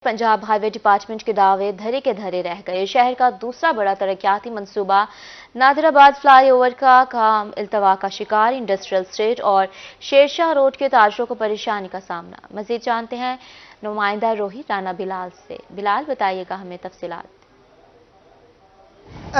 Punjab highway department के दावे धरे के धरे रह गए। शहर का दूसरा बड़ा तरक्याती मंसूबा नादिराबाद फ्लाईओवर का काम इल्तवा का शिकार। इंडस्ट्रियल स्टेट और शेरशाह रोड के ताजरों को परेशानी का सामना। मजीद जानते हैं नुमाइंदा रोहित राना बिलाल से। बिलाल, बताइएगा हमें तफसीलात।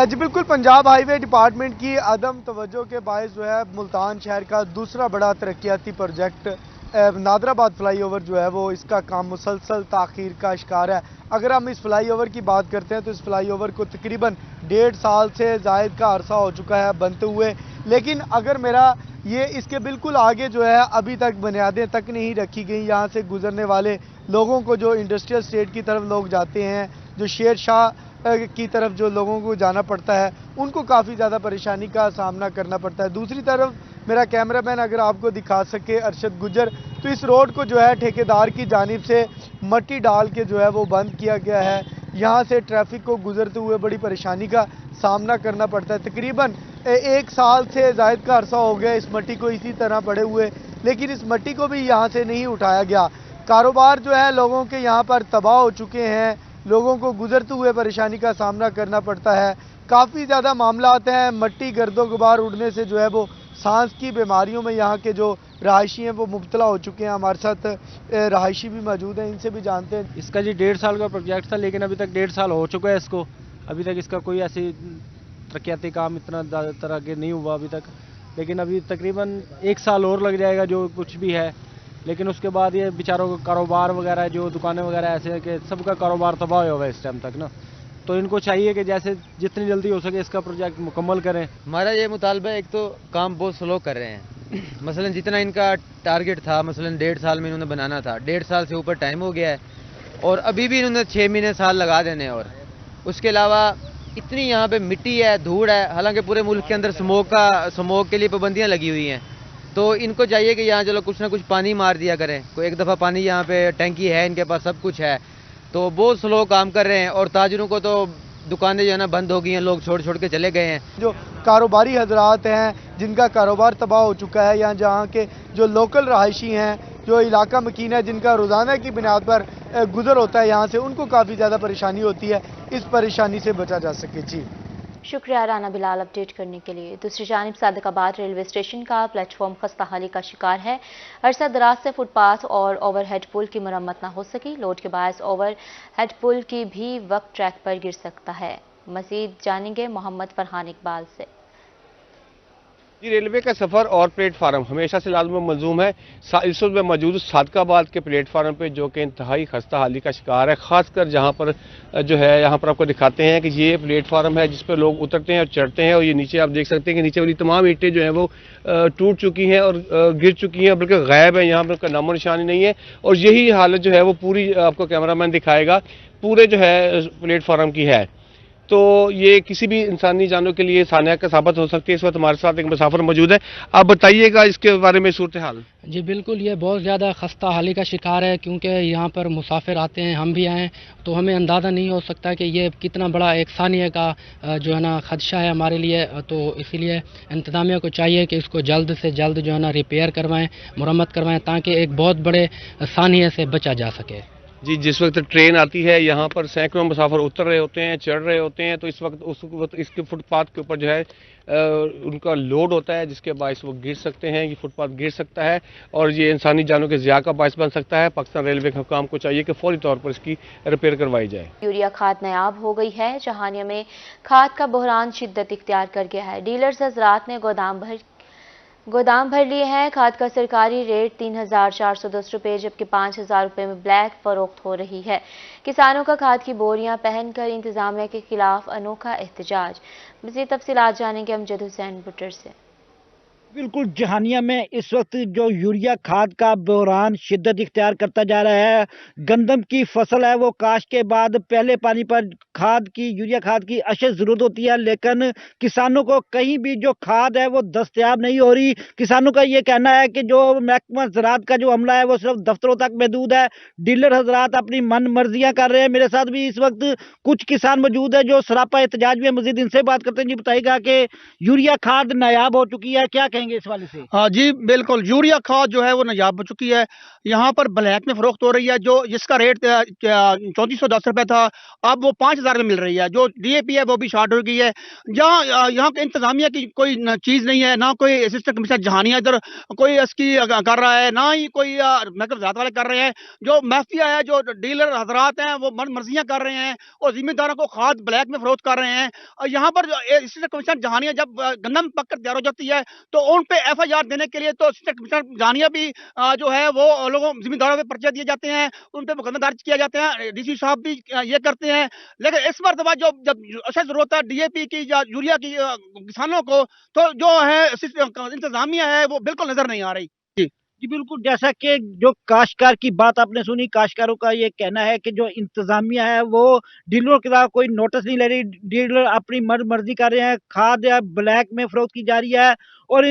जी बिल्कुल, पंजाब हाईवे डिपार्टमेंट की अदम तवज्जो के बायस जो है मुल्तान शहर का दूसरा बड़ा तरक्याती प्रोजेक्ट नादिराबाद फ्लाईओवर जो है वो इसका काम मुसलसल ताखीर का शिकार है। अगर हम इस फ्लाईओवर की बात करते हैं तो इस फ्लाईओवर को तकरीबन 1.5 साल से ज़ायद का अरसा हो चुका है बनते हुए, लेकिन अगर मेरा ये इसके बिल्कुल आगे जो है अभी तक बुनियादें तक नहीं रखी गई। यहाँ से गुजरने वाले लोगों को, जो इंडस्ट्रियल स्टेट की तरफ लोग जाते हैं, जो शेर शाह की तरफ जो लोगों को जाना पड़ता है, उनको काफ़ी ज़्यादा परेशानी का सामना करना पड़ता है। दूसरी तरफ मेरा कैमरामैन अगर आपको दिखा सके, अरशद गुजर, तो इस रोड को जो है ठेकेदार की जानिब से मट्टी डाल के जो है वो बंद किया गया है। यहाँ से ट्रैफिक को गुजरते हुए बड़ी परेशानी का सामना करना पड़ता है। तकरीबन 1 साल से ज़ायद का अरसा हो गया इस मट्टी को इसी तरह पड़े हुए, लेकिन इस मट्टी को भी यहाँ से नहीं उठाया गया। कारोबार जो है लोगों के यहाँ पर तबाह हो चुके हैं, लोगों को गुजरते हुए परेशानी का सामना करना पड़ता है। काफ़ी ज़्यादा मामला आते हैं, मट्टी गर्दो गुबार उड़ने से जो है वो सांस की बीमारियों में यहाँ के जो रहायशी हैं वो मुब्तला हो चुके हैं। हमारे साथ रहायशी भी मौजूद हैं, इनसे भी जानते हैं। इसका जी 1.5 साल का प्रोजेक्ट था, लेकिन अभी तक 1.5 साल हो चुका है इसको। अभी तक इसका कोई ऐसी तरक्याती काम इतना ज़्यादातर आगे नहीं हुआ अभी तक, लेकिन अभी तकरीबन 1 साल और लग जाएगा जो कुछ भी है। लेकिन उसके बाद ये बेचारों का कारोबार वगैरह, जो दुकानें वगैरह ऐसे है कि सबका कारोबार तबाह होगा इस टाइम तक ना। तो इनको चाहिए कि जैसे जितनी जल्दी हो सके इसका प्रोजेक्ट मुकम्मल करें। हमारा ये मुतालबा है, एक तो काम बहुत स्लो कर रहे हैं। मसलन जितना इनका टारगेट था, मसलन 1.5 साल में इन्होंने बनाना था, 1.5 साल से ऊपर टाइम हो गया है और अभी भी इन्होंने 6 महीने साल लगा देने। और उसके अलावा इतनी यहाँ पे मिट्टी है, धूड़ है, हालांकि पूरे मुल्क के अंदर स्मोक के लिए पाबंदियाँ लगी हुई हैं। तो इनको चाहिए कि यहाँ चलो कुछ ना कुछ पानी मार दिया करें। कोई एक दफ़ा पानी, यहाँ पे टैंकी है इनके पास, सब कुछ है, तो बहुत स्लो काम कर रहे हैं। और ताजरों को तो दुकानें जो है ना बंद हो गई हैं, लोग छोड़ छोड़ के चले गए हैं। जो कारोबारी हजरात हैं जिनका कारोबार तबाह हो चुका है, या जहाँ के जो लोकल रहायशी हैं, जो इलाका मकीन है, जिनका रोज़ाना की बुनियाद पर गुजर होता है यहाँ से, उनको काफ़ी ज़्यादा परेशानी होती है। इस परेशानी से बचा जा सके। जी शुक्रिया राना बिलाल अपडेट करने के लिए। दूसरी जानिब सादिकाबाद रेलवे स्टेशन का प्लेटफॉर्म खस्ताहाली का शिकार है। अरसा दराज से फुटपाथ और ओवरहेड पुल की मरम्मत न हो सकी। लोड के बायस ओवरहेड पुल की भी वक्त ट्रैक पर गिर सकता है। मजीद जानेंगे मोहम्मद फरहान इकबाल से। जी, रेलवे का सफ़र और प्लेटफार्म हमेशा से लाजम मलजूम है। इस वक्त मैं मौजूद सादिकाबाद के प्लेटफार्म पे, जो कि इंतहाई खस्ता हाली का शिकार है। ख़ासकर जहाँ पर जो है, यहाँ पर आपको दिखाते हैं कि ये प्लेटफार्म है जिस पर लोग उतरते हैं और चढ़ते हैं। और ये नीचे आप देख सकते हैं कि नीचे वाली तमाम ईंटें जो हैं वो टूट चुकी हैं और गिर चुकी हैं, बल्कि गायब है, यहाँ पर उनका नामो निशानी नहीं है। और यही हालत जो है वो पूरी आपको कैमरामैन दिखाएगा, पूरे जो है प्लेटफार्म की है। तो ये किसी भी इंसानी जानों के लिए सानिया का साबित हो सकती है। इस वक्त हमारे साथ एक मुसाफिर मौजूद है, आप बताइएगा इसके बारे में सूरत हाल। जी बिल्कुल, ये बहुत ज़्यादा खस्ता हाली का शिकार है, क्योंकि यहाँ पर मुसाफिर आते हैं, हम भी आए, तो हमें अंदाज़ा नहीं हो सकता कि ये कितना बड़ा एक सानिया का जो है ना खदशा है हमारे लिए। तो इसीलिए इंतज़ामिया को चाहिए कि इसको जल्द से जल्द जो है ना रिपेयर करवाएँ, मुरम्मत करवाएँ, ताकि एक बहुत बड़े सानिया से बचा जा सके। जी, जिस वक्त ट्रेन आती है यहाँ पर सैकड़ों मुसाफिर उतर रहे होते हैं, चढ़ रहे होते हैं, तो इस वक्त इसके फुटपाथ के ऊपर जो है उनका लोड होता है, जिसके बायस वो गिर सकते हैं। ये फुटपाथ गिर सकता है और ये इंसानी जानों के ज़िया का बायस बन सकता है। पाकिस्तान रेलवे के हुकाम को चाहिए कि फौरी तौर पर इसकी रिपेयर करवाई जाए। यूरिया खाद नायाब हो गई है। जहानिया में खाद का बहरान शिद्दत इख्तियार कर गया है। डीलर्स हजरात ने गोदाम भर लिए हैं। खाद का सरकारी रेट 3,410 रुपये, जबकि 5,000 रुपये में ब्लैक फरोख्त हो रही है। किसानों का खाद की बोरियां पहनकर इंतजामिया के खिलाफ अनोखा एहतजाज। मज़ीद तफसीलात जानेंगे अमजद हुसैन बुटर से। बिल्कुल, जहानिया में इस वक्त जो यूरिया खाद का बहरान शिद्दत इख्तियार करता जा रहा है। गंदम की फसल है, वो काश के बाद पहले पानी पर खाद की, यूरिया खाद की अशद जरूरत होती है, लेकिन किसानों को कहीं भी जो खाद है वो दस्तयाब नहीं हो रही। किसानों का ये कहना है कि जो महकमा ज़राअत का जो अमला है वो सिर्फ दफ्तरों तक महदूद है। डीलर हजरात अपनी मन मर्जियाँ कर रहे हैं। मेरे साथ भी इस वक्त कुछ किसान मौजूद है जो सरापा एहतजाज में। मजीद इनसे बात करते हैं। जी बताइएगा कि यूरिया खाद नायाब हो चुकी है, क्या कहेंगे इस वाले से? हाँ जी, बिल्कुल। यूरिया खाद जो है वो नायाब हो चुकी है। यहाँ पर ब्लैक में फरोख्त हो रही है, जो जिसका रेट 3410 रुपए था, अब वो 5000 में मिल रही है। जो डीएपी है वो भी शॉर्ट हो गई है। यहाँ के इंतजामिया की कोई चीज नहीं है, ना कोई असिस्टेंट कमिश्नर जहानिया इधर कोई इसकी कर रहा है, ना ही कोई महकम ज़ात वाले कर रहे हैं। जो माफिया है, जो डीलर हजरात हैं, वो मन मर्जियां कर रहे हैं और जिम्मेदारों को खाद ब्लैक में फरोख्त कर रहे हैं। और यहाँ पर असिस्टेंट कमिश्नर जहानिया जब गंदम पककर तैयार हो जाती है तो उन पे एफआईआर देने के लिए तो असिस्टेंट कमिश्नर जहानिया भी जो है वो लोगों जिम्मेदारों पे पर्चे दिए जाते हैं, उन पे मुकदमे दर्ज किया जाते हैं, डीसी साहब भी ये करते हैं। लेकिन इस मरतबा जब असल जरूरत है डीएपी की या यूरिया की किसानों को, तो जो है इंतजामिया है वो बिल्कुल नजर नहीं आ रही। जी जी बिल्कुल, जैसा कि जो काश्तकार की बात आपने सुनी, काश्तकारों का ये कहना है कि जो इंतजामिया है वो डीलरों के खिलाफ कोई नोटिस नहीं ले रही, डीलर अपनी मर्जी कर रहे हैं, खाद या ब्लैक में फरोख्त की जा रही है। और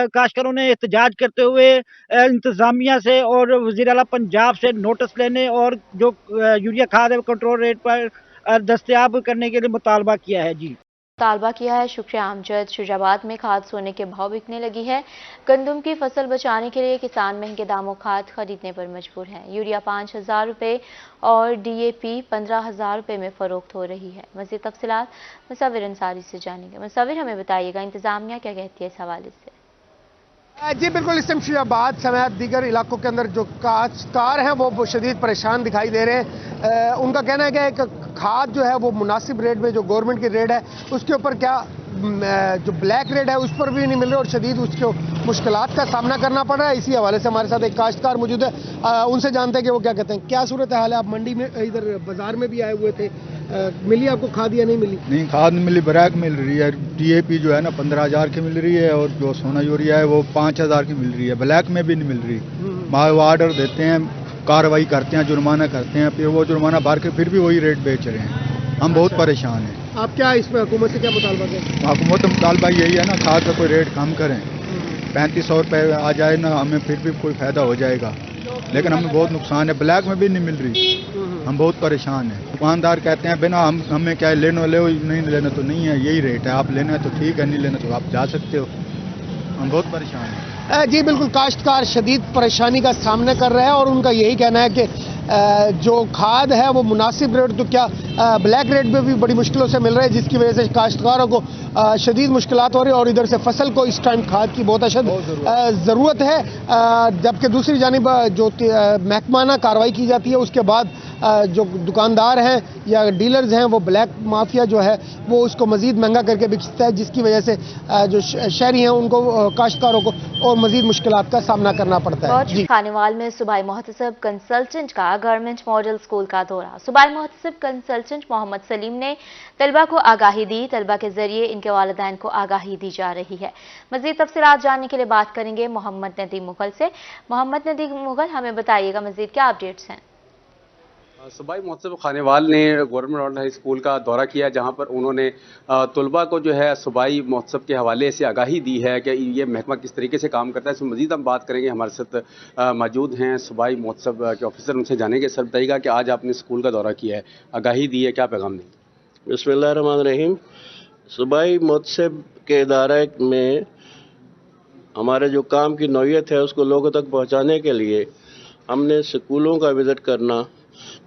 काश्तकारों ने एहतजाज करते हुए इंतजामिया से और वज़ीर आला पंजाब से नोटिस लेने और जो यूरिया खाद है कंट्रोल रेट पर दस्तयाब करने के लिए मुतालबा किया है। जी मुतालबा किया है। शुक्रिया अमजद। शुजाबाद में खाद सोने के भाव बिकने लगी है। गंदम की फसल बचाने के लिए किसान महंगे दामों खाद खरीदने पर मजबूर हैं। यूरिया 5000 रुपये और डीएपी 15000 रुपये में फरोख्त हो रही है। मज़ीद तफसीलात मुसव्विर अंसारी से जानेंगे। मुसव्विर, हमें बताइएगा इंतजामिया क्या कहती है इस हवाले से? जी बिल्कुल, इस टाइम शुजाबाद समेत दीगर इलाकों के अंदर जो काश्तकार हैं वो शदीद परेशान दिखाई दे रहे हैं। उनका कहना है कि एक खाद जो है वो मुनासिब रेट में जो गवर्नमेंट की रेट है उसके ऊपर क्या जो ब्लैक रेट है उस पर भी नहीं मिल रहा और शदीद उसको मुश्किलात का सामना करना पड़ रहा है। इसी हवाले से हमारे साथ एक काश्तकार मौजूद है, उनसे जानते हैं कि वो क्या कहते हैं। क्या सूरत हाल है? आप मंडी में इधर बाजार में भी आए हुए थे, मिली आपको खाद या नहीं मिली? नहीं, खाद मिली, ब्लैक मिल रही है। डीएपी जो है ना 15000 की मिल रही है और जो सोना यूरिया है वो 5000 की मिल रही है। ब्लैक में भी नहीं मिल रही। वो ऑर्डर देते हैं, कार्रवाई करते हैं, जुर्माना करते हैं, फिर वो जुर्माना भर के फिर भी वही रेट बेच रहे हैं। हम बहुत परेशान हैं। आप क्या इस पर हुकूमत से क्या मुतालबा करें? हुकूमत का मुतालबा यही है ना, खाद का कोई रेट कम करें। 3500 रुपये आ जाए ना, हमें फिर भी कोई फायदा हो जाएगा, लेकिन हमें बहुत नुकसान है। ब्लैक में भी नहीं मिल रही, हम बहुत परेशान हैं। दुकानदार कहते हैं बिना हमें क्या लेना ले, नहीं लेना तो नहीं है, यही रेट है, आप लेना है तो ठीक है, नहीं लेना तो आप जा सकते हो। हम बहुत परेशान हैं। जी बिल्कुल, काश्तकार शदीद परेशानी का सामना कर रहे हैं और उनका यही कहना है कि जो खाद है वो मुनासिब रेट तो क्या ब्लैक रेट में भी बड़ी मुश्किलों से मिल रहा है, जिसकी वजह से काश्तकारों को शदीद मुश्किलात हो रही है और इधर से फसल को इस टाइम खाद की बहुत अशद ज़रूरत है। जबकि दूसरी जानिब जो महकमाना कार्रवाई की जाती है उसके बाद जो दुकानदार हैं या डीलर्स हैं वो ब्लैक माफिया जो है वो उसको मजीद महंगा करके बेचता है, जिसकी वजह से जो शहरी हैं उनको काश्तकारों को और मजीद मुश्किलात का सामना करना पड़ता है। जी खानेवाल में सूबाई मोहतसिब कंसल्टेंट का गवर्नमेंट मॉडल स्कूल का दौरा। सूबाई मोहतसिब कंसल्टेंट मोहम्मद सलीम ने तलबा को आगाही दी। तलबा के जरिए इनके वालिदैन को आगाही दी जा रही है। मजीद तफसीलात जानने के लिए बात करेंगे मोहम्मद नदीम मुगल से। मोहम्मद नदीम मुगल, हमें बताइएगा मजीद क्या अपडेट्स हैं? सूबाई मोहतसिब खानेवाल ने गवर्नमेंट मॉडल हाई स्कूल का दौरा किया, जहां पर उन्होंने तलबा को जो है सूबाई मोहतसिब के हवाले से आगाही दी है कि ये महकमा किस तरीके से काम करता है। इसमें मजीद हम बात करेंगे। हमारे साथ मौजूद हैं सूबाई मोहतसिब के ऑफिसर, उनसे जानेंगे। सर बताइएगा कि आज आपने स्कूल का दौरा किया है, आगाही दी है, क्या पैगाम दें? बिस्मिल्लाहिर्रहमानिर्रहीम। सूबाई मोहतसिब के इदारे में हमारे जो काम की नौयत है उसको लोगों तक पहुँचाने के लिए हमने स्कूलों का विज़िट करना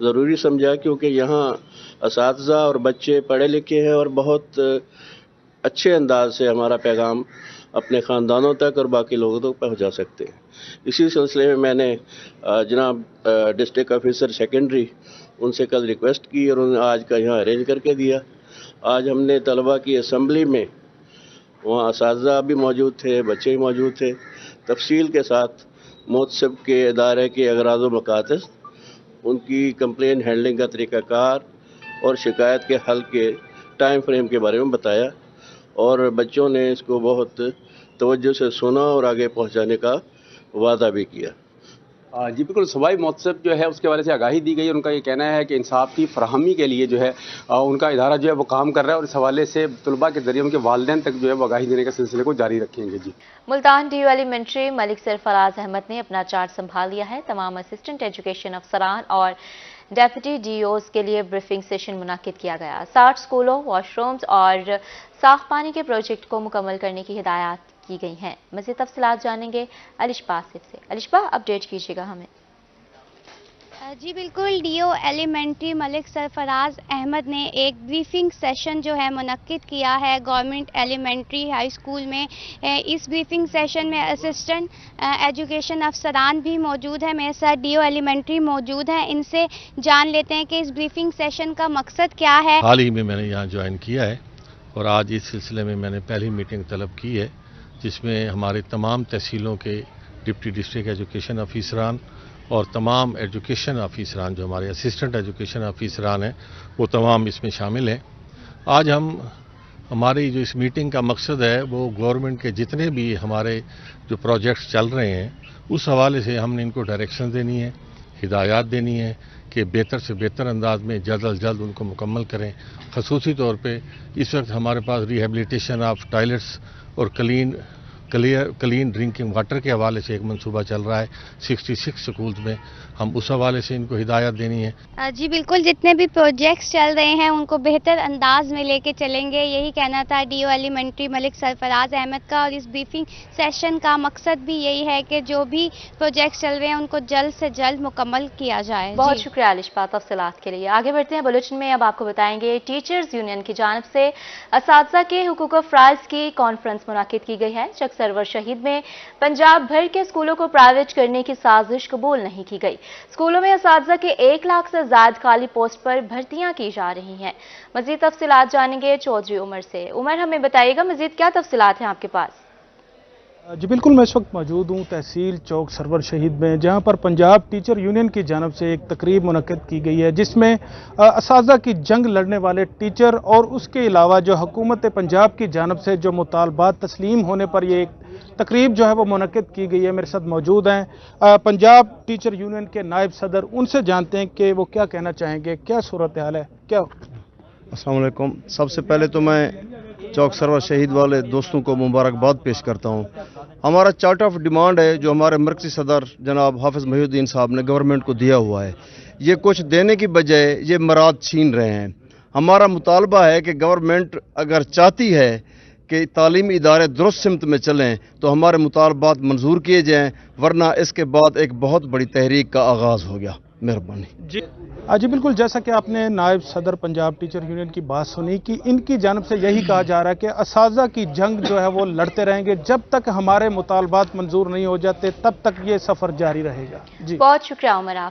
ज़रूरी समझा, क्योंकि यहाँ असातिज़ा और बच्चे पढ़े लिखे हैं और बहुत अच्छे अंदाज से हमारा पैगाम अपने ख़ानदानों तक और बाकी लोगों तक पहुँचा सकते हैं। इसी सिलसिले में मैंने जनाब डिस्ट्रिक्ट ऑफिसर सेकेंडरी उनसे कल रिक्वेस्ट की और उन्होंने आज का यहाँ अरेंज करके दिया। आज हमने तलबा की असम्बली में, वहाँ असातिज़ा भी मौजूद थे, बच्चे भी मौजूद थे, तफसील के साथ मोहतसिब के इदारे के अगराज़ व मकासद, उनकी कंप्लेन हैंडलिंग का तरीक़ाकार और शिकायत के हल के टाइम फ्रेम के बारे में बताया और बच्चों ने इसको बहुत तवज्जो से सुना और आगे पहुंचाने का वादा भी किया। जी बिल्कुल, सूबाई मोहतसिब जो है उसके वाले से आगाही दी गई। उनका ये कहना है कि इंसाफ की फराहमी के लिए जो है उनका इदारा जो है वो काम कर रहा है और इस हवाले से तलबा के जरिए उनके वालिदैन तक जो है वो आगाही देने के सिलसिले को जारी रखेंगे। जी मुल्तान डी एलिमेंट्री मलिक सरफराज अहमद ने अपना चार्ज संभाल लिया है। तमाम असिस्टेंट एजुकेशन अफसरान और डेप्यूटी डीओज के लिए ब्रीफिंग सेशन मुनाकिद किया गया। 60 स्कूलों, वॉशरूम्स और साफ पानी के प्रोजेक्ट को मुकम्मल करने की हिदायत की गई हैं। मज़ीद तफसीलात जानेंगे अलिशबा आसिफ से। अलिशबा, अपडेट कीजिएगा हमें। जी बिल्कुल, डीओ एलिमेंट्री मलिक सरफराज अहमद ने एक ब्रीफिंग सेशन जो है मुनक्किद किया है गवर्नमेंट एलिमेंट्री हाई स्कूल में। इस ब्रीफिंग सेशन में असिस्टेंट एजुकेशन अफसरान भी मौजूद है, मेरे साथ डीओ एलिमेंट्री मौजूद हैं। इनसे जान लेते हैं कि इस ब्रीफिंग सेशन का मकसद क्या है। हाल ही में मैंने यहाँ ज्वाइन किया है और आज इस सिलसिले में मैंने पहली मीटिंग तलब की है, जिसमें हमारे तमाम तहसीलों के डिप्टी डिस्ट्रिक्ट एजुकेशन ऑफिसरान और तमाम एजुकेशन ऑफिसरान जो हमारे असिस्टेंट एजुकेशन ऑफिसरान हैं वो तमाम इसमें शामिल हैं। आज हमारी जो इस मीटिंग का मकसद है वो गवर्नमेंट के जितने भी हमारे जो प्रोजेक्ट्स चल रहे हैं उस हवाले से हमने इनको डायरेक्शन देनी है, हिदायत देनी है कि बेहतर से बेहतर अंदाज में जल्द अज जल्द उनको मुकम्मल करें। खसूसी तौर पे इस वक्त हमारे पास रिहेबिलिटेशन ऑफ टॉयलेट्स और क्लीन ड्रिंकिंग वाटर के हवाले से एक मंसूबा चल रहा है 66 स्कूल्स में, हम उस हवाले से इनको हिदायत देनी है। जी बिल्कुल, जितने भी प्रोजेक्ट्स चल रहे हैं उनको बेहतर अंदाज में लेके चलेंगे, यही कहना था डीओ एलिमेंट्री मलिक सरफराज अहमद का। और इस ब्रीफिंग सेशन का मकसद भी यही है कि जो भी प्रोजेक्ट्स चल रहे हैं उनको जल्द से जल्द मुकम्मल किया जाए। बहुत शुक्रिया अलिशबा तफसीलात के लिए। आगे बढ़ते हैं बुलेटिन में। अब आपको बताएंगे टीचर्स यूनियन की जानिब से असातिज़ा के हुकूक फ़राइज़ की कॉन्फ्रेंस मुनक्किद की गई है। चक सरवर शहीद में पंजाब भर के स्कूलों को प्राइवेट करने की साजिश कबूल नहीं की गई। स्कूलों में असातिज़ा के 1 लाख से ज्यादा खाली पोस्ट पर भर्तियां की जा रही हैं। मजीद तफसीलात जानेंगे चौधरी उमर से। उमर, हमें बताइएगा मजीद क्या तफसीलात हैं आपके पास? जी बिल्कुल, मैं इस वक्त मौजूद हूँ तहसील चौक सरवर शहीद में, जहाँ पर पंजाब टीचर यूनियन की जानब से एक तकरीब मुनक्किद की गई है, जिसमें असातिज़ा की जंग लड़ने वाले टीचर और उसके अलावा जो हुकूमत पंजाब की जानब से जो मुतालबात तस्लीम होने पर ये एक तकरीब जो है वो मुनक्किद की गई है। मेरे साथ मौजूद हैं पंजाब टीचर यूनियन के नायब सदर, उनसे जानते हैं कि वो क्या कहना चाहेंगे, क्या सूरत हाल है, क्या। अस्सलाम वालेकुम। सबसे पहले तो मैं चौक सरवर शहीद वाले दोस्तों को मुबारकबाद पेश करता हूँ। हमारा चार्ट ऑफ डिमांड है जो हमारे मरकज़ी सदर जनाब हाफिज़ मोहिउद्दीन साहब ने गवर्नमेंट को दिया हुआ है, ये कुछ देने की बजाय ये मराद छीन रहे हैं। हमारा मुतालबा है कि गवर्नमेंट अगर चाहती है कि तालीमी इदारे दुरुस्त सिमत में चलें तो हमारे मुतालबात मंजूर किए जाएँ, वरना इसके बाद एक बहुत बड़ी तहरीक का आगाज़ हो गया। मेहरबानी जी बिल्कुल, जैसा कि आपने नायब सदर पंजाब टीचर यूनियन की बात सुनी कि इनकी जानब से यही कहा जा रहा है कि असातिज़ा की जंग जो है वो लड़ते रहेंगे, जब तक हमारे मुतालबात मंजूर नहीं हो जाते तब तक ये सफ़र जारी रहेगा। जी बहुत शुक्रिया उमर आप।